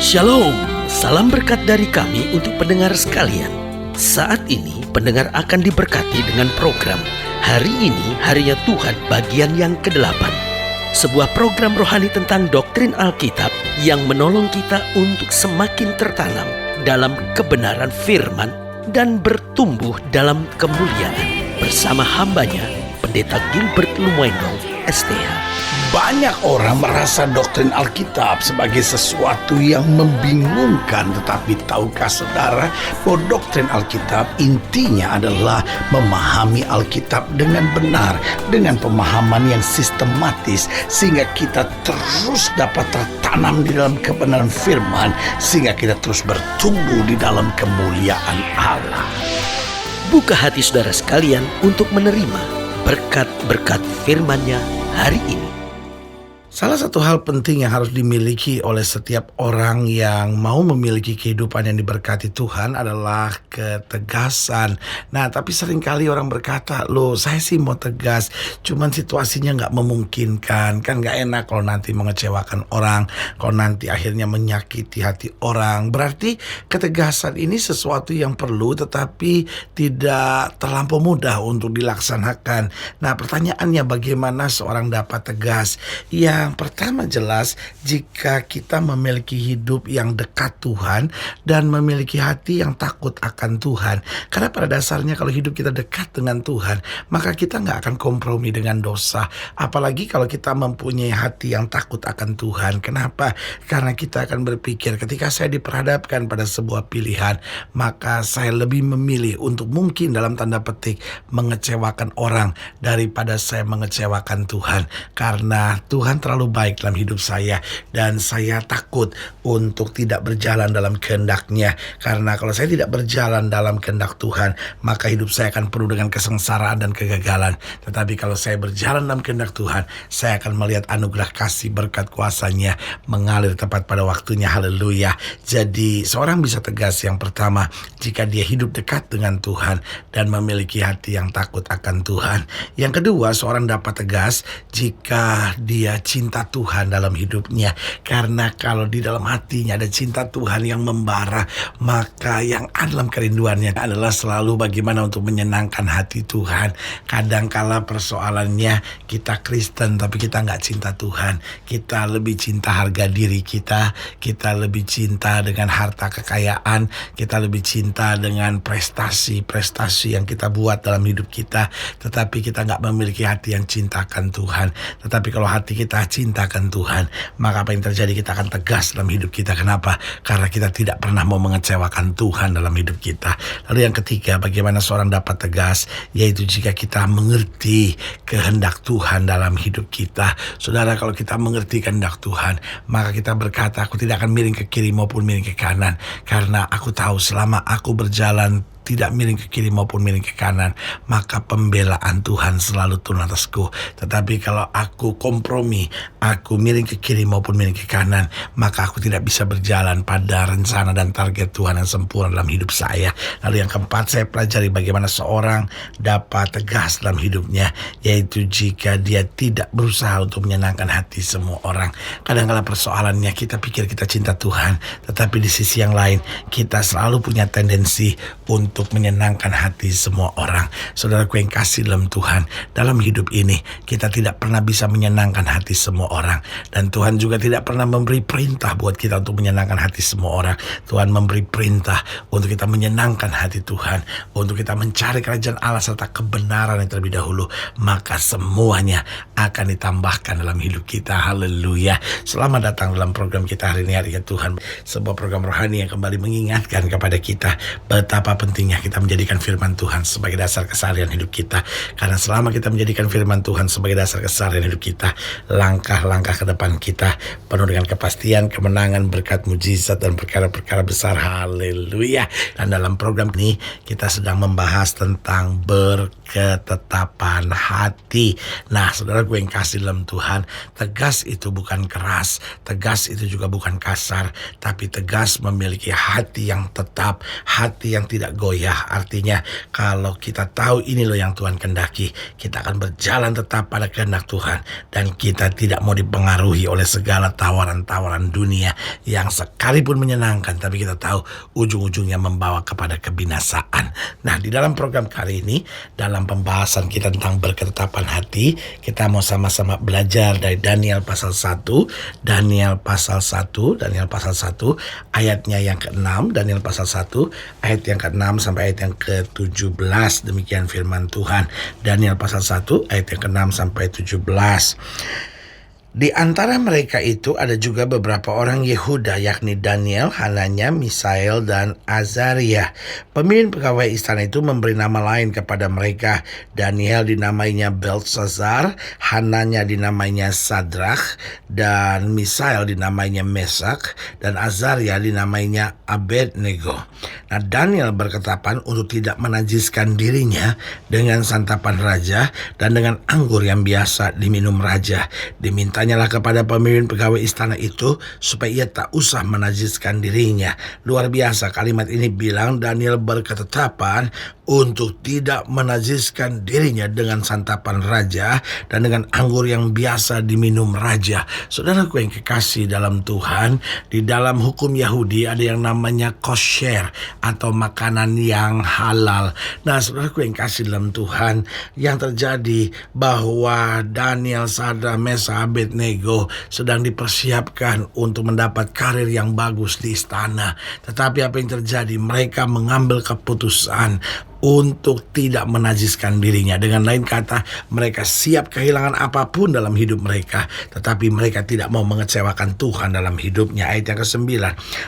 Shalom, salam berkat dari kami untuk pendengar sekalian. Saat ini pendengar akan diberkati dengan program Hari Ini Harinya Tuhan bagian yang ke-8. Sebuah program rohani tentang doktrin Alkitab yang menolong kita untuk semakin tertanam dalam kebenaran firman dan bertumbuh dalam kemuliaan. Bersama hambanya, Pendeta Gilbert Lumwendong, STH. Banyak orang merasa doktrin Alkitab sebagai sesuatu yang membingungkan. Tetapi tahukah saudara bahwa doktrin Alkitab intinya adalah memahami Alkitab dengan benar, dengan pemahaman yang sistematis, sehingga kita terus dapat tertanam di dalam kebenaran firman, sehingga kita terus bertumbuh di dalam kemuliaan Allah. Buka hati saudara sekalian untuk menerima berkat-berkat firman-Nya hari ini. Salah satu hal penting yang harus dimiliki oleh setiap orang yang mau memiliki kehidupan yang diberkati Tuhan adalah ketegasan. Nah, tapi seringkali orang berkata, loh saya sih mau tegas, cuman situasinya gak memungkinkan. Kan gak enak kalau nanti mengecewakan orang, kalau nanti akhirnya menyakiti hati orang. Berarti ketegasan ini sesuatu yang perlu tetapi tidak terlampau mudah untuk dilaksanakan. Nah, pertanyaannya bagaimana seorang dapat tegas? Yang pertama jelas, jika kita memiliki hidup yang dekat Tuhan dan memiliki hati yang takut akan Tuhan. Karena pada dasarnya kalau hidup kita dekat dengan Tuhan, maka kita gak akan kompromi dengan dosa. Apalagi kalau kita mempunyai hati yang takut akan Tuhan. Kenapa? Karena kita akan berpikir ketika saya diperhadapkan pada sebuah pilihan, maka saya lebih memilih untuk mungkin dalam tanda petik mengecewakan orang daripada saya mengecewakan Tuhan. Karena Tuhan terlalu baik dalam hidup saya dan saya takut untuk tidak berjalan dalam kehendak-Nya. Karena kalau saya tidak berjalan dalam kehendak Tuhan, maka hidup saya akan penuh dengan kesengsaraan dan kegagalan. Tetapi kalau saya berjalan dalam kehendak Tuhan, saya akan melihat anugerah kasih berkat kuasa-Nya mengalir tepat pada waktunya. Haleluya. Jadi seorang bisa tegas yang pertama jika dia hidup dekat dengan Tuhan dan memiliki hati yang takut akan Tuhan. Yang kedua, seorang dapat tegas jika dia cinta Tuhan dalam hidupnya. Karena kalau di dalam hatinya ada cinta Tuhan yang membara, maka yang ada dalam kerinduannya adalah selalu bagaimana untuk menyenangkan hati Tuhan. Kadangkala persoalannya kita Kristen tapi kita gak cinta Tuhan. Kita lebih cinta harga diri kita lebih cinta dengan harta kekayaan, kita lebih cinta dengan prestasi yang kita buat dalam hidup kita. Tetapi kita gak memiliki hati yang cintakan Tuhan. Tetapi kalau hati kita cintakan Tuhan, maka apa yang terjadi, kita akan tegas dalam hidup kita. Kenapa? Karena kita tidak pernah mau mengecewakan Tuhan dalam hidup kita. Lalu yang ketiga, bagaimana seorang dapat tegas, yaitu jika kita mengerti kehendak Tuhan dalam hidup kita. Saudara, kalau kita mengerti kehendak Tuhan, maka kita berkata, aku tidak akan miring ke kiri maupun miring ke kanan. Karena aku tahu selama aku berjalan tidak miring ke kiri maupun miring ke kanan, maka pembelaan Tuhan selalu turun atasku. Tetapi kalau aku kompromi, aku miring ke kiri maupun miring ke kanan, maka aku tidak bisa berjalan pada rencana dan target Tuhan yang sempurna dalam hidup saya. Lalu yang keempat, saya pelajari bagaimana seorang dapat tegas dalam hidupnya, yaitu jika dia tidak berusaha untuk menyenangkan hati semua orang. Kadang-kala persoalannya kita pikir kita cinta Tuhan, tetapi di sisi yang lain kita selalu punya tendensi untuk menyenangkan hati semua orang. Saudaraku yang kasih dalam Tuhan, dalam hidup ini kita tidak pernah bisa menyenangkan hati semua orang. Dan Tuhan juga tidak pernah memberi perintah buat kita untuk menyenangkan hati semua orang. Tuhan memberi perintah untuk kita menyenangkan hati Tuhan, untuk kita mencari kerajaan Allah serta kebenaran yang terlebih dahulu. Maka semuanya akan ditambahkan dalam hidup kita. Haleluya. Selamat datang dalam program kita hari ini, Hari Tuhan. Sebuah program rohani yang kembali mengingatkan kepada kita betapa pentingnya kita menjadikan firman Tuhan sebagai dasar keseharian hidup kita. Karena selama kita menjadikan firman Tuhan sebagai dasar keseharian hidup kita, langkah-langkah ke depan kita penuh dengan kepastian, kemenangan, berkat, mujizat, dan perkara-perkara besar. Haleluya. Dan dalam program ini kita sedang membahas tentang berketetapan hati. Nah, saudara gue yang kasih dalam Tuhan, tegas itu bukan keras, tegas itu juga bukan kasar, tapi tegas memiliki hati yang tetap, hati yang tidak goyah, goyah. Artinya kalau kita tahu ini loh yang Tuhan kehendaki, kita akan berjalan tetap pada kehendak Tuhan. Dan kita tidak mau dipengaruhi oleh segala tawaran-tawaran dunia yang sekalipun menyenangkan, tapi kita tahu ujung-ujungnya membawa kepada kebinasaan. Nah, di dalam program kali ini, dalam pembahasan kita tentang berketetapan hati, kita mau sama-sama belajar dari Daniel pasal 1, Daniel pasal 1 ayatnya yang ke-6, Daniel pasal 1 ayat yang ke-6 sampai ayat yang ke-17. Demikian firman Tuhan. Daniel pasal 1 ayat yang ke-6 sampai 17. Di antara mereka itu ada juga beberapa orang Yehuda, yakni Daniel, Hananya, Misael, dan Azaria. Pemimpin pegawai istana itu memberi nama lain kepada mereka. Daniel dinamainya Beltsazar, Hananya dinamainya Sadrach, dan Misael dinamainya Mesak, dan Azaria dinamainya Abednego. Nah, Daniel berketetapan untuk tidak menajiskan dirinya dengan santapan raja dan dengan anggur yang biasa diminum raja. Dimintanyalah kepada pemimpin pegawai istana itu supaya ia tak usah menajiskan dirinya. Luar biasa, kalimat ini bilang Daniel berketetapan untuk tidak menajiskan dirinya dengan santapan raja dan dengan anggur yang biasa diminum raja. Saudaraku yang kekasih dalam Tuhan, di dalam hukum Yahudi ada yang namanya kosher atau makanan yang halal. Nah, saudaraku yang kasih dalam Tuhan, yang terjadi bahwa Daniel, Sadrach, Mesak, Abednego sedang dipersiapkan untuk mendapat karir yang bagus di istana. Tetapi apa yang terjadi? Mereka mengambil keputusan untuk tidak menajiskan dirinya. Dengan lain kata, mereka siap kehilangan apapun dalam hidup mereka, tetapi mereka tidak mau mengecewakan Tuhan dalam hidupnya. Ayat yang ke-9.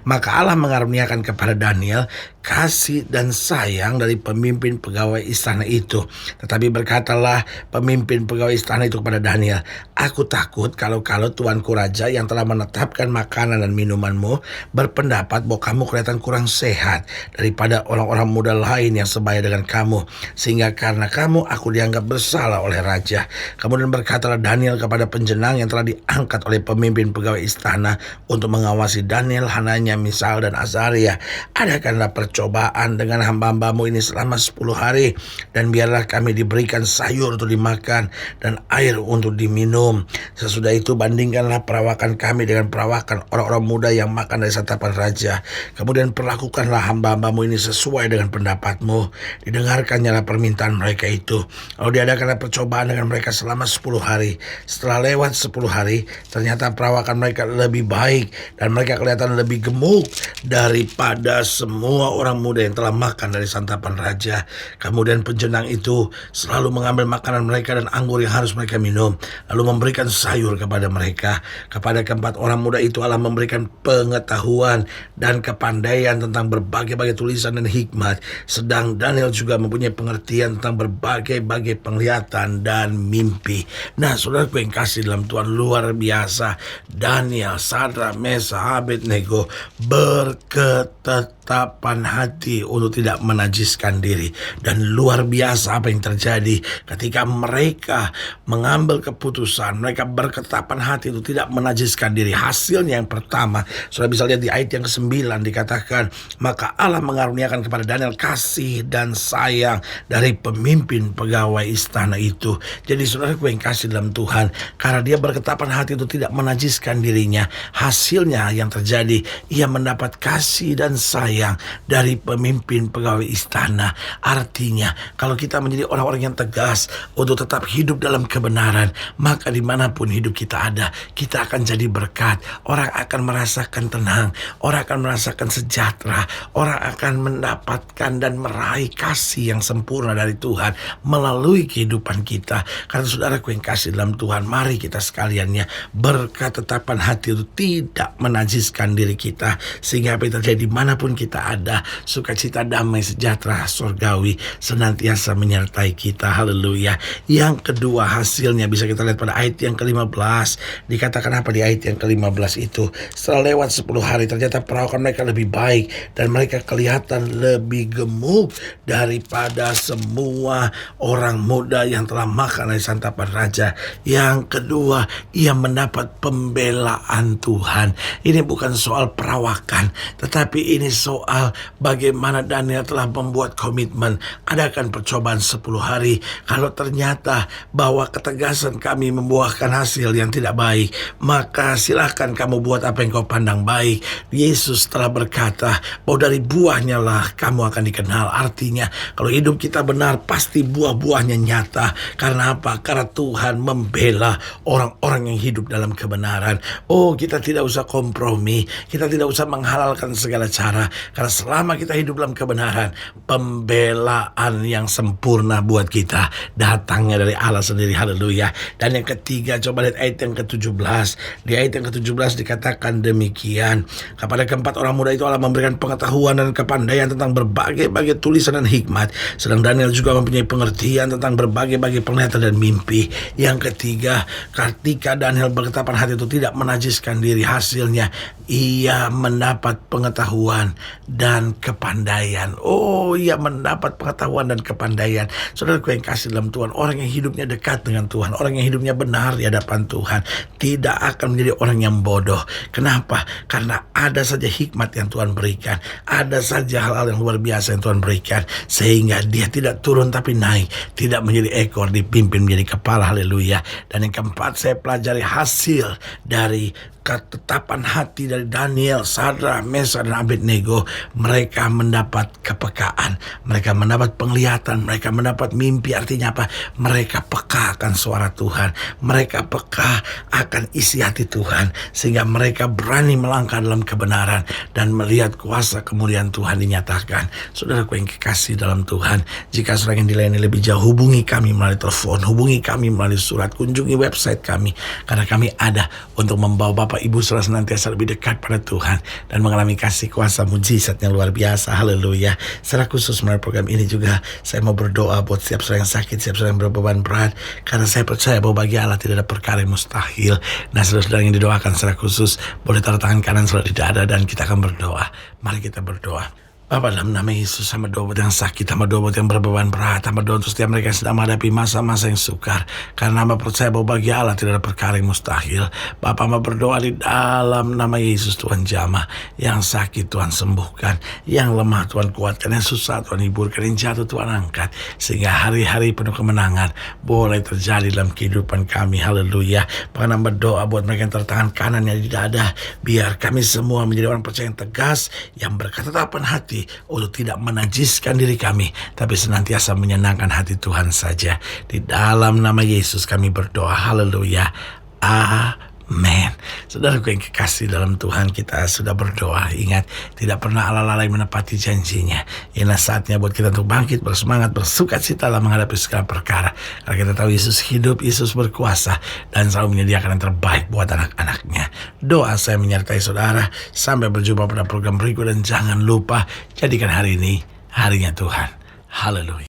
Maka Allah mengaruniakan kepada Daniel kasih dan sayang dari pemimpin pegawai istana itu. Tetapi berkatalah pemimpin pegawai istana itu kepada Daniel, aku takut kalau tuanku raja yang telah menetapkan makanan dan minumanmu berpendapat bahwa kamu kelihatan kurang sehat daripada orang-orang muda lain yang sebaya dengan kamu, sehingga karena kamu aku dianggap bersalah oleh raja. Kemudian berkatalah Daniel kepada penjenang yang telah diangkat oleh pemimpin pegawai istana untuk mengawasi Daniel, Hananya, Misael, dan Azaria, adakanlah percobaan dengan hamba-hambamu ini selama 10 hari, dan biarlah kami diberikan sayur untuk dimakan dan air untuk diminum. Sesudah itu bandingkanlah perawakan kami dengan perawakan orang-orang muda yang makan dari santapan raja. Kemudian perlakukanlah hamba-hambamu ini sesuai dengan pendapatmu. Didengarkannya permintaan mereka itu. Lalu diadakanlah percobaan dengan mereka selama 10 hari. Setelah lewat 10 hari, ternyata perawakan mereka lebih baik dan mereka kelihatan lebih gemuk daripada semua orang muda yang telah makan dari santapan raja. Kemudian penjenang itu selalu mengambil makanan mereka dan anggur yang harus mereka minum, lalu memberikan sayur kepada mereka. Kepada keempat orang muda itu Allah memberikan pengetahuan dan kepandaian tentang berbagai-bagai tulisan dan hikmat, sedang Daniel juga mempunyai pengertian tentang berbagai-bagai penglihatan dan mimpi. Nah, saudaraku yang kasih dalam Tuhan, luar biasa. Daniel, Sadrach, Mesak, Abednego berketetapan hati untuk tidak menajiskan diri. Dan luar biasa apa yang terjadi ketika mereka mengambil keputusan, mereka berketetapan hati untuk tidak menajiskan diri. Hasilnya yang pertama, sudah bisa lihat di ayat yang ke-9 dikatakan, maka Allah mengaruniakan kepada Daniel kasih dan sayang dari pemimpin pegawai istana itu. Jadi saudaraku yang kasih dalam Tuhan, karena dia berketetapan hati itu tidak menajiskan dirinya, hasilnya yang terjadi, ia mendapat kasih dan sayang dari pemimpin pegawai istana. Artinya, kalau kita menjadi orang-orang yang tegas untuk tetap hidup dalam kebenaran, maka dimanapun hidup kita ada, kita akan jadi berkat. Orang akan merasakan tenang, orang akan merasakan sejahtera, orang akan mendapatkan dan meraih kasih yang sempurna dari Tuhan melalui kehidupan kita. Karena saudaraku yang kasih dalam Tuhan, mari kita sekaliannya berketetapan hati itu tidak menajiskan diri kita, sehingga apa yang terjadi dimanapun kita ada, sukacita, damai, sejahtera, surgawi senantiasa menyertai kita. Haleluya. Yang kedua, hasilnya bisa kita lihat pada ayat yang ke-15. Dikatakan apa di ayat yang ke-15 itu? Setelah lewat 10 hari, ternyata perawakan mereka lebih baik dan mereka kelihatan lebih gemuk daripada semua orang muda yang telah makan dari santapan raja. Yang kedua, ia mendapat pembelaan Tuhan. Ini bukan soal perawakan, tetapi ini soal soal bagaimana Daniel telah membuat komitmen adakan percobaan 10 hari. Kalau ternyata bahwa ketegasan kami membuahkan hasil yang tidak baik, maka silahkan kamu buat apa yang kau pandang baik. Yesus telah berkata bahwa dari buahnya lah kamu akan dikenal. Artinya kalau hidup kita benar, pasti buah-buahnya nyata. Karena apa? Karena Tuhan membela orang-orang yang hidup dalam kebenaran. Oh, kita tidak usah kompromi, kita tidak usah menghalalkan segala cara. Karena selama kita hidup dalam kebenaran, pembelaan yang sempurna buat kita datangnya dari Allah sendiri. Haleluya. Dan yang ketiga, coba lihat ayat yang ke-17. Di ayat yang ke-17 dikatakan demikian, kepada keempat orang muda itu Allah memberikan pengetahuan dan kepandaian tentang berbagai-bagai tulisan dan hikmat. Sedang Daniel juga mempunyai pengertian tentang berbagai-bagai penglihatan dan mimpi. Yang ketiga, ketika Daniel berketapan hati itu tidak menajiskan diri, hasilnya ia mendapat pengetahuan dan kepandaian. Oh, ia mendapat pengetahuan dan kepandaian. Saudaraku yang kasih dalam Tuhan, orang yang hidupnya dekat dengan Tuhan, orang yang hidupnya benar di hadapan Tuhan, tidak akan menjadi orang yang bodoh. Kenapa? Karena ada saja hikmat yang Tuhan berikan, ada saja hal-hal yang luar biasa yang Tuhan berikan, sehingga dia tidak turun tapi naik, tidak menjadi ekor, dipimpin menjadi kepala. Haleluya. Dan yang keempat, saya pelajari hasil dari ketetapan hati dari Daniel, Sadrak, Mesak, dan Abednego. Mereka mendapat kepekaan, mereka mendapat penglihatan, mereka mendapat mimpi. Artinya apa? Mereka peka akan suara Tuhan, mereka peka akan isi hati Tuhan, sehingga mereka berani melangkah dalam kebenaran dan melihat kuasa kemuliaan Tuhan dinyatakan. Saudaraku yang kekasih dalam Tuhan, jika saudara yang dilayani lebih jauh, hubungi kami melalui telepon, hubungi kami melalui surat, kunjungi website kami, karena kami ada untuk membawa Bapak Ibu saudara senantiasa lebih dekat pada Tuhan dan mengalami kasih kuasa mujizat yang luar biasa. Haleluya. Secara khusus melalui program ini juga saya mau berdoa buat setiap saudara yang sakit, setiap saudara yang berbeban berat, karena saya percaya bahwa bagi Allah tidak ada perkara yang mustahil. Nah, saudara-saudara yang didoakan secara khusus boleh taruh tangan kanan saudara di dada dan kita akan berdoa. Mari kita berdoa. Bapa, dalam nama Yesus, hamba doa buat yang sakit, hamba doa buat yang berbeban berat, hamba doa untuk setiap mereka yang sedang menghadapi masa-masa yang sukar. Karena hamba percaya bahwa bagi Allah tidak ada perkara yang mustahil. Bapa, hamba berdoa di dalam nama Yesus, Tuhan jamah. Yang sakit Tuhan sembuhkan, yang lemah Tuhan kuatkan, yang susah Tuhan hiburkan, yang jatuh Tuhan angkat. Sehingga hari-hari penuh kemenangan boleh terjadi dalam kehidupan kami. Haleluya. Bahkan hamba doa buat mereka yang tertangan kanannya di dada, biar kami semua menjadi orang percaya yang tegas, yang berketetapan hati untuk tidak menajiskan diri kami, tapi senantiasa menyenangkan hati Tuhan saja. Di dalam nama Yesus kami berdoa. Haleluya. Amin. Saudaraku yang kekasih dalam Tuhan, kita sudah berdoa. Ingat, tidak pernah Allah lalai menepati janjinya. Inilah saatnya buat kita untuk bangkit, bersemangat, bersukacita dalam menghadapi segala perkara. Karena kita tahu Yesus hidup, Yesus berkuasa, dan selalu menyediakan yang terbaik buat anak-anaknya. Doa saya menyertai saudara. Sampai berjumpa pada program berikut, dan jangan lupa jadikan hari ini harinya Tuhan. Haleluya.